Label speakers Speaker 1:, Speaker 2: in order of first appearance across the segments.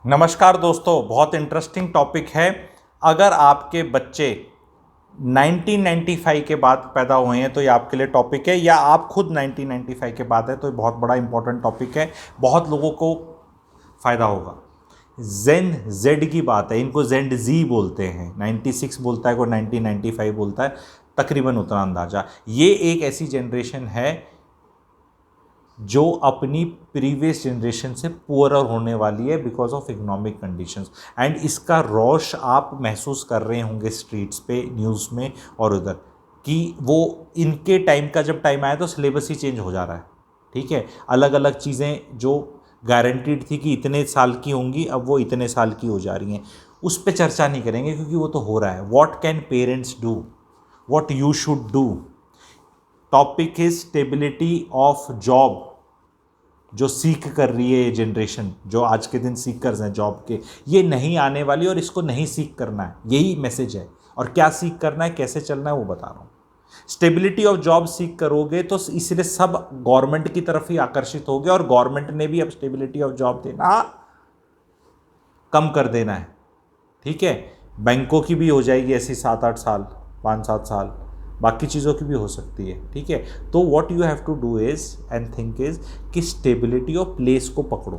Speaker 1: नमस्कार दोस्तों, बहुत इंटरेस्टिंग टॉपिक है। अगर आपके बच्चे 1995 के बाद पैदा हुए हैं तो ये आपके लिए टॉपिक है, या आप खुद 1995 के बाद है तो ये बहुत बड़ा इंपॉर्टेंट टॉपिक है। बहुत लोगों को फ़ायदा होगा। जेन जेड की बात है, इनको जेंड जी बोलते हैं। 96 बोलता है, कोई 1995 बोलता है, तकरीबन उतना अंदाजा। ये एक ऐसी जनरेशन है जो अपनी प्रीवियस जनरेशन से पुअरर होने वाली है because of economic conditions. And इसका रौश आप महसूस कर रहे होंगे स्ट्रीट्स पे, न्यूज़ में और उधर, कि वो इनके टाइम का जब टाइम आया तो सिलेबस ही चेंज हो जा रहा है। ठीक है, अलग अलग चीज़ें जो गारंटीड थी कि इतने साल की होंगी, अब वो इतने साल की हो जा रही हैं। उस पर चर्चा नहीं करेंगे क्योंकि वो तो हो रहा है। What can parents do, what you should do. Topic is stability of job. जो सीख कर रही है ये जनरेशन, जो आज के दिन सीकर्स हैं जॉब के, ये नहीं आने वाली और इसको नहीं सीख करना है, यही मैसेज है। और क्या सीख करना है, कैसे चलना है, वो बता रहा हूँ। स्टेबिलिटी ऑफ जॉब सीख करोगे तो इसलिए सब गवर्नमेंट की तरफ ही आकर्षित हो गए, और गवर्नमेंट ने भी अब स्टेबिलिटी ऑफ जॉब देना कम कर देना है। ठीक है, बैंकों की भी हो जाएगी ऐसी 7-8 साल, 5-7 साल, बाकी चीज़ों की भी हो सकती है। ठीक है, तो what you have to do is and think is कि स्टेबिलिटी ऑफ प्लेस को पकड़ो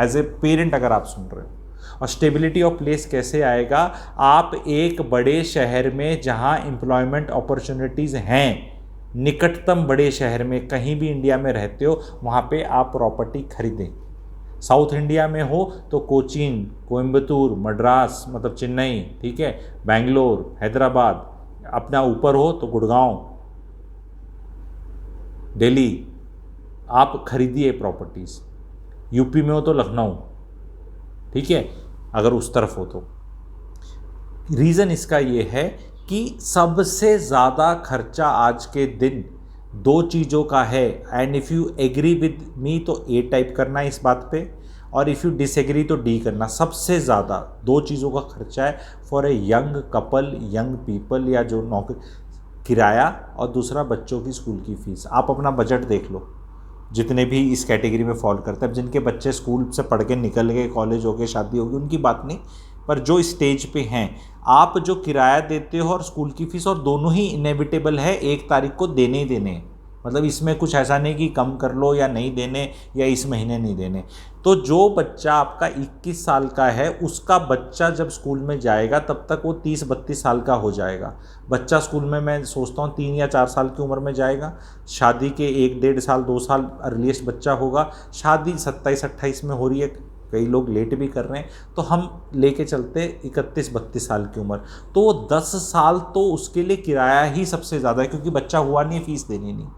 Speaker 1: एज ए पेरेंट, अगर आप सुन रहे हो। और स्टेबिलिटी ऑफ प्लेस कैसे आएगा? आप एक बड़े शहर में जहां एम्प्लॉयमेंट अपॉर्चुनिटीज़ हैं, निकटतम बड़े शहर में कहीं भी इंडिया में रहते हो, वहाँ पे आप प्रॉपर्टी खरीदें। साउथ इंडिया में हो तो कोचीन, कोयम्बतूर, मद्रास मतलब चेन्नई, ठीक है, बेंगलोर, हैदराबाद, अपना ऊपर हो तो गुड़गांव, दिल्ली, आप खरीदिए प्रॉपर्टीज़। यूपी में हो तो लखनऊ, ठीक है, अगर उस तरफ हो तो। रीज़न इसका ये है कि सबसे ज़्यादा खर्चा आज के दिन दो चीज़ों का है। And if you agree with me तो ए टाइप करना है इस बात पे, और इफ़ यू डिसएग्री तो डी करना। सबसे ज़्यादा दो चीज़ों का खर्चा है for a young couple, young people, या जो नौकरी, किराया, और दूसरा बच्चों की स्कूल की फ़ीस। आप अपना बजट देख लो, जितने भी इस कैटेगरी में फॉल करते हैं। अब जिनके बच्चे स्कूल से पढ़ के निकल गए, कॉलेज हो गए, शादी होगी, उनकी बात नहीं, पर जो स्टेज पे हैं, आप जो किराया देते हो और स्कूल की फ़ीस, और दोनों ही इनेविटेबल है, 1 तारीख को देने ही देने हैं। मतलब इसमें कुछ ऐसा नहीं कि कम कर लो या नहीं देने, या इस महीने नहीं देने। तो जो बच्चा आपका 21 साल का है, उसका बच्चा जब स्कूल में जाएगा तब तक वो 30-32 साल का हो जाएगा। बच्चा स्कूल में मैं सोचता हूँ 3 या 4 साल की उम्र में जाएगा। शादी के 1-1.5 साल, 2 साल अर्लीस्ट बच्चा होगा। शादी 27-28 में हो रही है, कई लोग लेट भी कर रहे हैं, तो हम लेके चलते 31-32 साल की उम्र। तो 10 साल तो उसके लिए किराया ही सबसे ज़्यादा है, क्योंकि बच्चा हुआ नहीं, फीस देनी नहीं।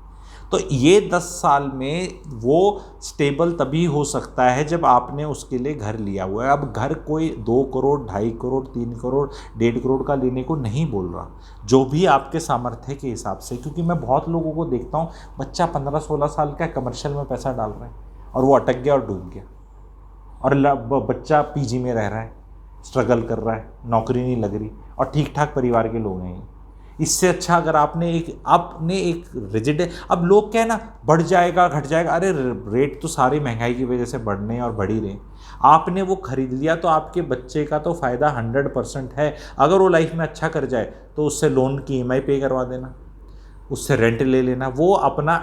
Speaker 1: तो ये 10 साल में वो स्टेबल तभी हो सकता है जब आपने उसके लिए घर लिया हुआ है। अब घर कोई 2 करोड़, 2.5 करोड़, 3 करोड़, 1.5 करोड़ का लेने को नहीं बोल रहा, जो भी आपके सामर्थ्य के हिसाब से। क्योंकि मैं बहुत लोगों को देखता हूँ, बच्चा 15-16 साल का कमर्शियल में पैसा डाल रहा है और वो अटक गया और डूब गया, और बच्चा पीजी में रह रहा है, स्ट्रगल कर रहा है, नौकरी नहीं लग रही, और ठीक ठाक परिवार के लोग हैं। इससे अच्छा अगर आपने एक रिजिड, अब लोग क्या है ना, बढ़ जाएगा घट जाएगा, अरे रेट तो सारी महंगाई की वजह से बढ़ने और बढ़ ही रहे। आपने वो खरीद लिया तो आपके बच्चे का तो फ़ायदा 100% है। अगर वो लाइफ में अच्छा कर जाए तो उससे लोन की EMI पे करवा देना, उससे रेंट ले लेना, वो अपना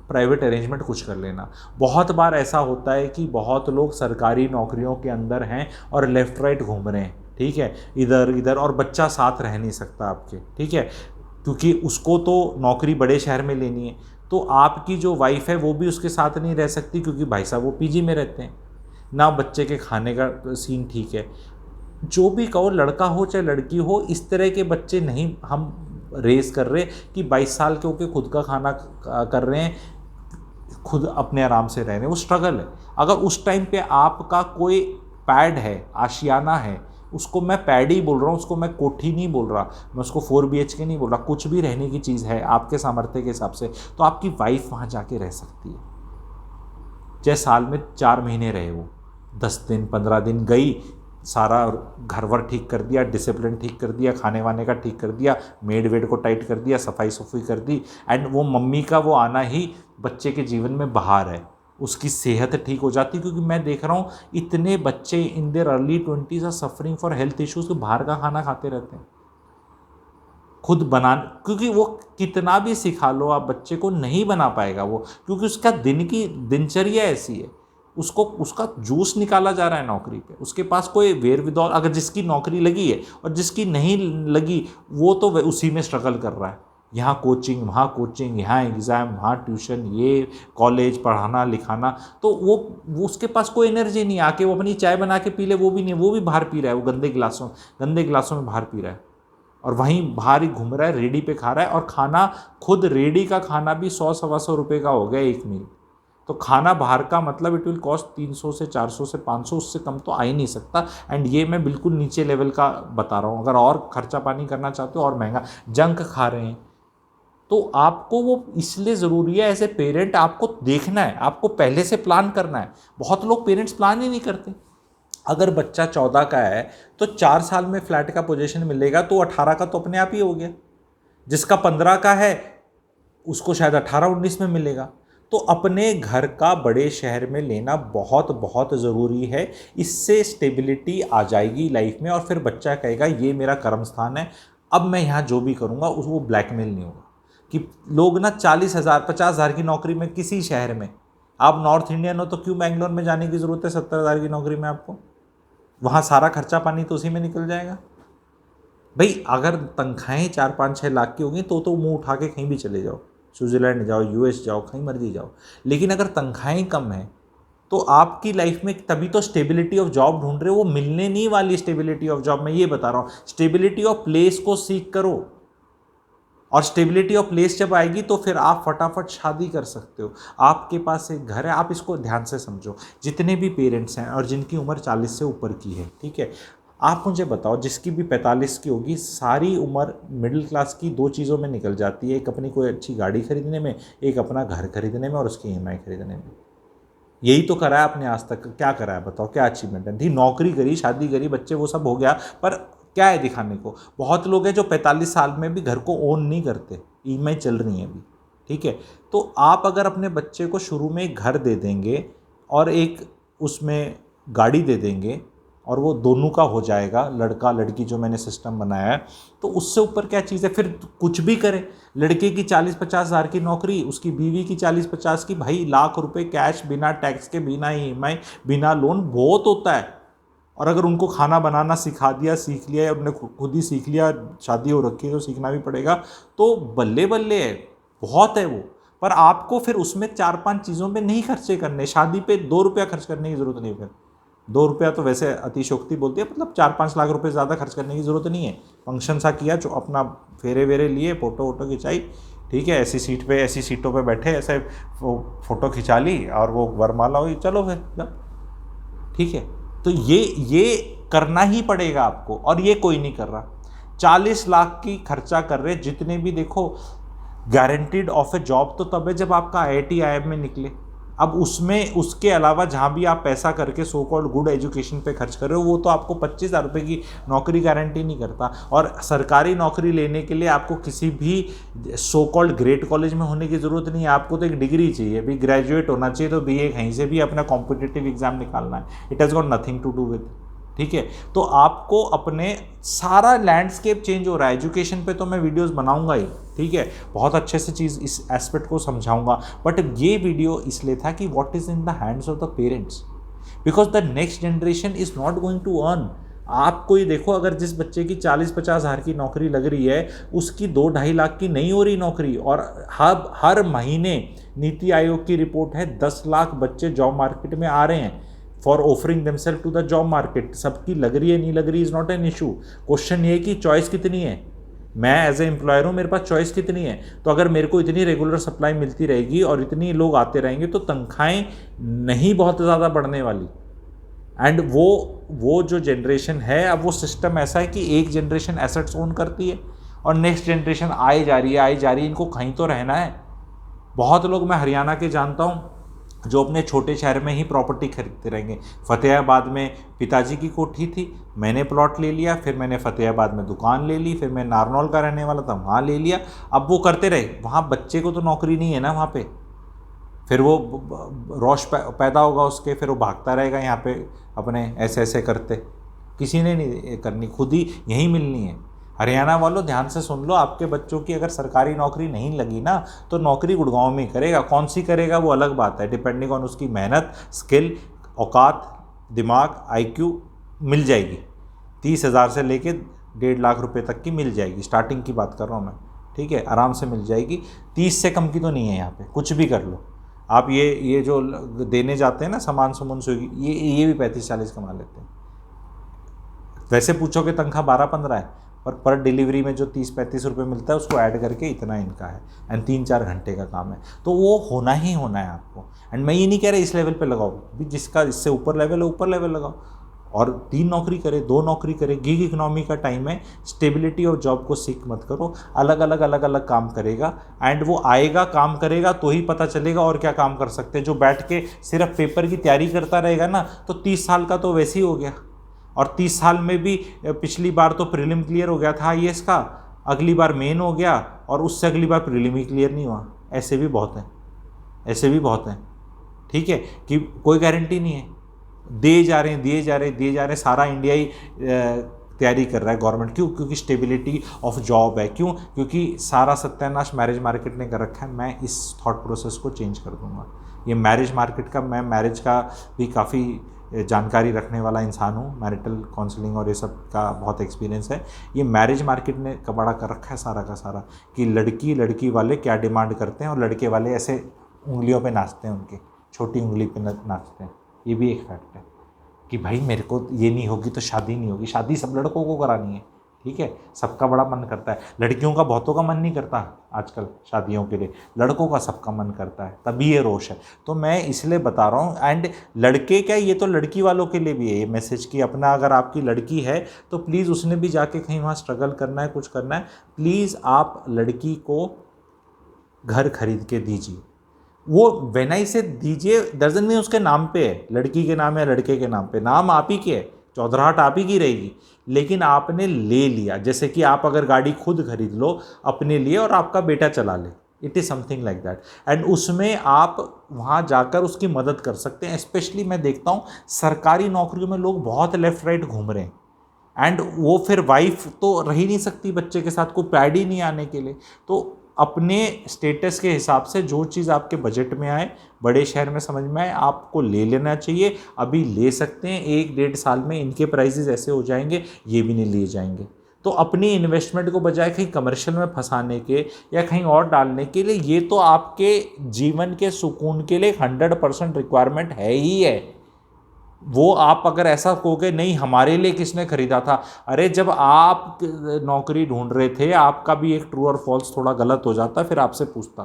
Speaker 1: प्राइवेट अरेंजमेंट कुछ कर लेना। बहुत बार ऐसा होता है कि बहुत लोग सरकारी नौकरियों के अंदर हैं और लेफ़्ट राइट घूम रहे हैं, ठीक है, इधर इधर, और बच्चा साथ रह नहीं सकता आपके, ठीक है, क्योंकि उसको तो नौकरी बड़े शहर में लेनी है। तो आपकी जो वाइफ है वो भी उसके साथ नहीं रह सकती, क्योंकि भाई साहब वो पीजी में रहते हैं ना, बच्चे के खाने का सीन ठीक है। जो भी कहो, लड़का हो चाहे लड़की हो, इस तरह के बच्चे नहीं हम रेस कर रहे कि 22 साल के होकर खुद का खाना कर रहे हैं, खुद अपने आराम से रह रहे हैं। वो स्ट्रगल है। अगर उस टाइम पे आपका कोई पैड है, आशियाना है, उसको मैं पैड ही बोल रहा हूँ, उसको मैं कोठी नहीं बोल रहा, मैं उसको 4 BHK नहीं बोल रहा, कुछ भी रहने की चीज़ है आपके सामर्थ्य के हिसाब से, तो आपकी वाइफ वहाँ जाके रह सकती है। चाहे साल में 4 महीने रहे, वो 10 दिन 15 दिन गई, सारा घर वर ठीक कर दिया, डिसिप्लिन ठीक कर दिया, खाने वाने का ठीक कर दिया, मेड वेड को टाइट कर दिया, सफाई सफाई कर दी, एंड वो मम्मी का वो आना ही बच्चे के जीवन में बहार है। उसकी सेहत ठीक हो जाती, क्योंकि मैं देख रहा हूँ इतने बच्चे in their early 20s are suffering for health issues, तो बाहर का खाना खाते रहते हैं खुद बना, क्योंकि वो कितना भी सिखा लो आप बच्चे को नहीं बना पाएगा वो, क्योंकि उसका दिन की दिनचर्या ऐसी है, उसको उसका जूस निकाला जा रहा है नौकरी पे, उसके पास कोई वेर विदौल, अगर जिसकी नौकरी लगी है और जिसकी नहीं लगी वो तो उसी में स्ट्रगल कर रहा है, यहाँ कोचिंग, यहाँ एग्ज़ाम, वहाँ ट्यूशन, ये कॉलेज पढ़ाना लिखाना, तो वो उसके पास कोई एनर्जी नहीं, आके वो अपनी चाय बना के पी ले वो भी नहीं, वो भी बाहर पी रहा है, वो गंदे गिलासों में बाहर पी रहा है, और वहीं बाहर ही घूम रहा है, रेडी पे खा रहा है, और खाना खुद रेडी का खाना भी 100-125 रुपये का हो गया एक मील। तो खाना बाहर का मतलब इट विल कॉस्ट 300 से 400 से 500, उससे कम तो आ ही नहीं सकता। एंड ये मैं बिल्कुल नीचे लेवल का बता रहा हूँ, अगर और खर्चा पानी करना चाहते हो और महंगा जंक खा रहे हैं तो आपको वो इसलिए ज़रूरी है, एज ए पेरेंट आपको देखना है, आपको पहले से प्लान करना है। बहुत लोग पेरेंट्स प्लान ही नहीं करते। अगर बच्चा 14 का है तो 4 साल में फ्लैट का पोजीशन मिलेगा तो 18 का तो अपने आप ही हो गया, जिसका 15 का है उसको शायद 18-19 में मिलेगा। तो अपने घर का बड़े शहर में लेना बहुत बहुत ज़रूरी है, इससे स्टेबिलिटी आ जाएगी लाइफ में, और फिर बच्चा कहेगा ये मेरा कर्म स्थान है, अब मैं यहाँ जो भी करूँगा वो ब्लैकमेल नहीं होगा। कि लोग ना 40,000 50,000 की नौकरी में किसी शहर में, आप नॉर्थ इंडियन हो तो क्यों बैंगलोर में जाने की ज़रूरत है 70,000 की नौकरी में आपको, वहाँ सारा खर्चा पानी तो उसी में निकल जाएगा। भाई अगर तनख्वाहें 4-5-6 लाख की होंगी तो मुंह उठा के कहीं भी चले जाओ, स्विट्ज़रलैंड जाओ, यूएस जाओ, कहीं मर्जी जाओ। लेकिन अगर तनख्वाहें कम हैं तो आपकी लाइफ में तभी तो स्टेबिलिटी ऑफ जॉब ढूंढ रहे हो, वो मिलने नहीं वाली स्टेबिलिटी ऑफ जॉब। मैं ये बता रहा हूँ, स्टेबिलिटी ऑफ प्लेस को सीख करो, और स्टेबिलिटी ऑफ प्लेस जब आएगी तो फिर आप फटाफट शादी कर सकते हो। आपके पास एक घर है, आप इसको ध्यान से समझो। जितने भी पेरेंट्स हैं और जिनकी उम्र 40 से ऊपर की है, ठीक है, आप मुझे बताओ, जिसकी भी 45 की होगी, सारी उम्र मिडिल क्लास की 2 चीज़ों में निकल जाती है, एक अपनी कोई अच्छी गाड़ी खरीदने में, एक अपना घर खरीदने में और उसकी EMI खरीदने में। यही तो करा है आपने आज तक, क्या करा है बताओ, क्या अचीवमेंट है? नौकरी करी, शादी करी, बच्चे, वो सब हो गया, पर क्या है दिखाने को? बहुत लोग हैं जो 45 साल में भी घर को ओन नहीं करते, EMI चल रही है अभी, ठीक है। तो आप अगर अपने बच्चे को शुरू में एक घर दे देंगे और एक उसमें गाड़ी दे देंगे और वो दोनों का हो जाएगा, लड़का लड़की जो मैंने सिस्टम बनाया है, तो उससे ऊपर क्या चीज़ है? फिर कुछ भी करे, लड़के की 40-50 हज़ार की नौकरी, उसकी बीवी की 40-50 की, भाई लाख रुपए कैश, बिना टैक्स के, बिना EMI, बिना लोन, बहुत होता है। और अगर उनको खाना बनाना सिखा दिया, सीख लिया, उन्होंने खुद ही सीख लिया, शादी हो रखी है तो सीखना भी पड़ेगा, तो बल्ले बल्ले है, बहुत है वो। पर आपको फिर उसमें 4-5 चीज़ों में नहीं खर्चे करने, शादी पे 2 रुपया खर्च करने की ज़रूरत नहीं। फिर 2 रुपया तो वैसे अतिशोक्ति बोलती है, मतलब 4-5 लाख रुपए ज़्यादा खर्च करने की ज़रूरत नहीं है। फंक्शन सा किया, जो अपना फेरे वेरे लिए, फ़ोटो वोटो खिंचाई, ठीक है, ऐसी सीटों पे बैठे, ऐसे फ़ोटो खिंचा ली और वो वरमाला हुई, चलो फिर, ठीक है। तो ये करना ही पड़ेगा आपको, और ये कोई नहीं कर रहा। 40 लाख की खर्चा कर रहे जितने भी, देखो गारंटीड ऑफ ए जॉब तो तब है जब आपका IIT IIM में निकले। अब उसमें उसके अलावा जहाँ भी आप पैसा करके सो कॉल्ड गुड एजुकेशन पे खर्च कर रहे हो, वो तो आपको 25,000 रुपये की नौकरी गारंटी नहीं करता। और सरकारी नौकरी लेने के लिए आपको किसी भी सो कॉल्ड ग्रेट कॉलेज में होने की ज़रूरत नहीं है, आपको तो एक डिग्री चाहिए, भी ग्रेजुएट होना चाहिए, तो BA कहीं से भी अपना कॉम्पिटिटिव एग्जाम निकालना है, it has got nothing to do with, ठीक है। तो आपको अपने सारा लैंडस्केप चेंज हो रहा है। एजुकेशन पे तो मैं वीडियोस बनाऊंगा ही, ठीक है, बहुत अच्छे से चीज़ इस एस्पेक्ट को समझाऊंगा, बट ये वीडियो इसलिए था कि what is in the hands of the parents, because the next generation is not going to earn. आपको ये देखो, अगर जिस बच्चे की 40-50 हज़ार की नौकरी लग रही है, उसकी 2-2.5 लाख की नहीं हो रही नौकरी, और हर महीने नीति आयोग की रिपोर्ट है 10 लाख बच्चे जॉब मार्केट में आ रहे हैं for offering themselves to the job market. सबकी लग रही है नहीं लग रही is not an issue. Question ये है कि चॉइस कितनी है। मैं एज ए एम्प्लॉयर हूँ, मेरे पास चॉइस कितनी है। तो अगर मेरे को इतनी रेगुलर सप्लाई मिलती रहेगी और इतनी लोग आते रहेंगे तो तनख्वाहें नहीं बहुत ज़्यादा बढ़ने वाली। एंड वो जो जनरेशन है, अब वो सिस्टम ऐसा है कि एक जनरेशन एसेट्स ओन करती है और नेक्स्ट जनरेशन आई जा रही है, इनको कहीं तो रहना है। बहुत लोग मैं हरियाणा के जानता हूँ जो अपने छोटे शहर में ही प्रॉपर्टी खरीदते रहेंगे। फतेहाबाद में पिताजी की कोठी थी, मैंने प्लॉट ले लिया, फिर मैंने फतेहाबाद में दुकान ले ली, फिर मैं नारनौल का रहने वाला था, वहाँ ले लिया। अब वो करते रहे, वहाँ बच्चे को तो नौकरी नहीं है ना वहाँ पे, फिर वो रोश पैदा होगा उसके, फिर वो भागता रहेगा यहाँ पे अपने ऐसे ऐसे करते। किसी ने नहीं करनी, खुद ही यहीं मिलनी है। हरियाणा वालों ध्यान से सुन लो, आपके बच्चों की अगर सरकारी नौकरी नहीं लगी ना तो नौकरी गुड़गांव में ही करेगा। कौन सी करेगा वो अलग बात है, डिपेंडिंग ऑन उसकी मेहनत, स्किल, औकात, दिमाग, IQ मिल जाएगी। 30,000 से लेके 1.5 लाख रुपए तक की मिल जाएगी, स्टार्टिंग की बात कर रहा हूँ मैं, ठीक है, आराम से मिल जाएगी। 30 से कम की तो नहीं है यहाँ पे, कुछ भी कर लो आप। ये जो देने जाते हैं ना सामान सुमन स्विगी, ये भी 35-40 कमा लेते हैं। वैसे पूछोगे तनख्वाह 12-15 है, और पर डिलीवरी में जो 30-35 रुपये मिलता है उसको ऐड करके इतना इनका है, एंड 3-4 घंटे का काम है। तो वो होना ही होना है आपको। एंड मैं ये नहीं कह रहा इस लेवल पे लगाओ, भी जिसका इससे ऊपर लेवल है ऊपर लेवल लगाओ, और 3 नौकरी करे, 2 नौकरी करे। गिग इकोनॉमी का टाइम है, स्टेबिलिटी ऑफ जॉब को सीख मत करो। अलग अलग काम करेगा, एंड वो आएगा काम करेगा तो ही पता चलेगा और क्या काम कर सकते हैं। जो बैठ के सिर्फ पेपर की तैयारी करता रहेगा ना तो 30 साल का तो वैसे ही हो गया। और 30 साल में भी पिछली बार तो प्रीलिम क्लियर हो गया था IAS का, अगली बार मेन हो गया, और उससे अगली बार प्रीलिम ही क्लियर नहीं हुआ। ऐसे भी बहुत हैं, ऐसे भी बहुत हैं, ठीक है, कि कोई गारंटी नहीं है। दिए जा रहे हैं, सारा इंडिया ही तैयारी कर रहा है गवर्नमेंट। क्यों? क्योंकि स्टेबिलिटी ऑफ जॉब है। क्यों? क्योंकि सारा सत्यानाश मैरिज मार्केट ने कर रखा है। मैं इस थॉट प्रोसेस को चेंज कर दूंगा। ये मैरिज मार्केट का, मैं मैरिज का भी काफ़ी जानकारी रखने वाला इंसान हूँ, मैरिटल काउंसलिंग और ये सब का बहुत एक्सपीरियंस है। ये मैरिज मार्केट ने कबाड़ा कर रखा है सारा का सारा, कि लड़की वाले क्या डिमांड करते हैं और लड़के वाले ऐसे उंगलियों पे नाचते हैं, उनकी छोटी उंगली पे नाचते हैं। ये भी एक फैक्ट है कि भाई मेरे को ये नहीं होगी तो शादी नहीं होगी। शादी सब लड़कों को करानी है, ठीक है, सबका बड़ा मन करता है। लड़कियों का बहुतों का मन नहीं करता आजकल शादियों के लिए, लड़कों का सबका मन करता है, तभी ये रोष है। तो मैं इसलिए बता रहा हूँ। एंड लड़के क्या, ये तो लड़की वालों के लिए भी है ये मैसेज, कि अपना अगर आपकी लड़की है तो प्लीज़ उसने भी जाके कहीं वहाँ स्ट्रगल करना है, कुछ करना है, प्लीज़ आप लड़की को घर खरीद के दीजिए। वो वेनाई से दीजिए, दर्जन में उसके नाम पे है, लड़की के नाम है, लड़के के नाम पे, नाम आप ही के है, चौधराहट आप ही की रहेगी, लेकिन आपने ले लिया। जैसे कि आप अगर गाड़ी खुद खरीद लो अपने लिए और आपका बेटा चला ले, it is something like that. And उसमें आप वहाँ जाकर उसकी मदद कर सकते हैं। स्पेशली मैं देखता हूँ सरकारी नौकरियों में लोग बहुत लेफ्ट राइट घूम रहे हैं, एंड वो फिर वाइफ तो रह ही नहीं सकती बच्चे के साथ, कोई पैड ही नहीं आने के लिए। तो अपने स्टेटस के हिसाब से जो चीज़ आपके बजट में आए, बड़े शहर में समझ में आए, आपको ले लेना चाहिए। अभी ले सकते हैं, 1-1.5 साल में इनके प्राइसेस ऐसे हो जाएंगे, ये भी नहीं लिए जाएंगे। तो अपनी इन्वेस्टमेंट को बजाय कहीं कमर्शियल में फंसाने के या कहीं और डालने के लिए, ये तो आपके जीवन के सुकून के लिए 100% रिक्वायरमेंट है ही है। वो आप अगर ऐसा कहोगे नहीं हमारे लिए किसने खरीदा था, अरे जब आप नौकरी ढूंढ रहे थे आपका भी एक ट्रू और फॉल्स थोड़ा गलत हो जाता, फिर आपसे पूछता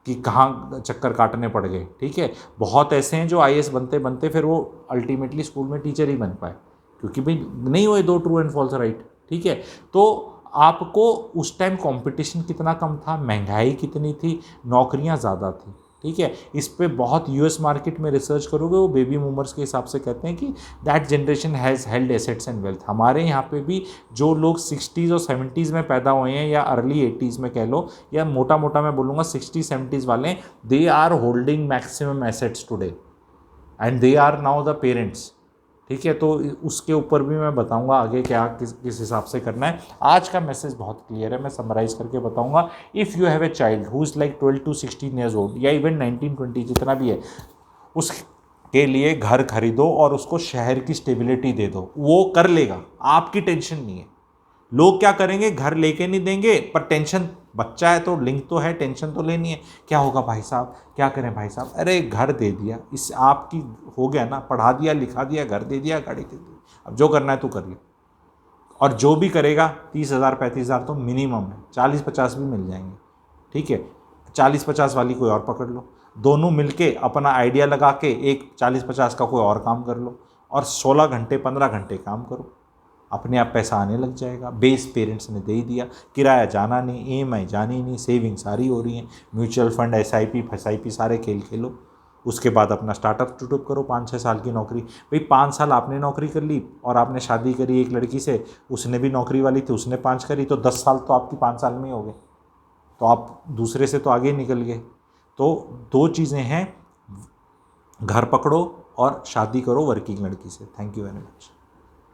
Speaker 1: कि कहाँ चक्कर काटने पड़ गए, ठीक है। बहुत ऐसे हैं जो IAS बनते बनते फिर वो अल्टीमेटली स्कूल में टीचर ही बन पाए, क्योंकि भाई नहीं हुए 2 ट्रू एंड फॉल्स राइट, ठीक है। तो आपको उस टाइम कंपटीशन कितना कम था, महंगाई कितनी थी, नौकरियां ज़्यादा थी, ठीक है। इस पे बहुत US मार्केट में रिसर्च करोगे, वो बेबी बूमर्स के हिसाब से कहते हैं कि that generation has held assets and wealth. हमारे यहाँ पे भी जो लोग 60s और 70s में पैदा हुए हैं या अर्ली 80s में कह लो, या मोटा मोटा मैं बोलूँगा 60-70s वाले, they are holding maximum assets today and they are now the parents, ठीक है। तो उसके ऊपर भी मैं बताऊंगा आगे क्या किस हिसाब से करना है। आज का मैसेज बहुत क्लियर है, मैं समराइज करके बताऊंगा। If you have a child who is like 12 to 16 years old, या इवन 19-20 जितना भी है, उसके लिए घर खरीदो और उसको शहर की स्टेबिलिटी दे दो, वो कर लेगा, आपकी टेंशन नहीं है। लोग क्या करेंगे, घर लेके नहीं देंगे, पर टेंशन, बच्चा है तो लिंक तो है, टेंशन तो लेनी है, क्या होगा भाई साहब, क्या करें भाई साहब, अरे घर दे दिया, इस आपकी हो गया ना, पढ़ा दिया, लिखा दिया, घर दे दिया, गाड़ी दे दी, अब जो करना है तू करिए। और जो भी करेगा 30,000-35,000 तो मिनिमम है, 40-50 भी मिल जाएंगे, ठीक है। 40-50 वाली कोई और पकड़ लो, दोनों मिलके अपना आइडिया लगा के एक 40-50 का कोई और काम कर लो, और 16 घंटे 15 घंटे काम करो, अपने आप पैसा आने लग जाएगा। बेस पेरेंट्स ने दे ही दिया, किराया जाना नहीं, EMI जानी नहीं, सेविंग सारी हो रही हैं, म्यूचुअल फंड, SIP FSIP सारे खेल खेलो। उसके बाद अपना स्टार्टअप टूटअप करो, 5-6 साल की नौकरी। भाई 5 साल आपने नौकरी कर ली और आपने शादी करी एक लड़की से, उसने भी नौकरी वाली थी, उसने 5 करी, तो 10 साल तो आपकी 5 साल में ही हो गए, तो आप दूसरे से तो आगे निकल गए। तो 2 चीज़ें हैं, घर पकड़ो और शादी करो वर्किंग लड़की से। Thank you very much.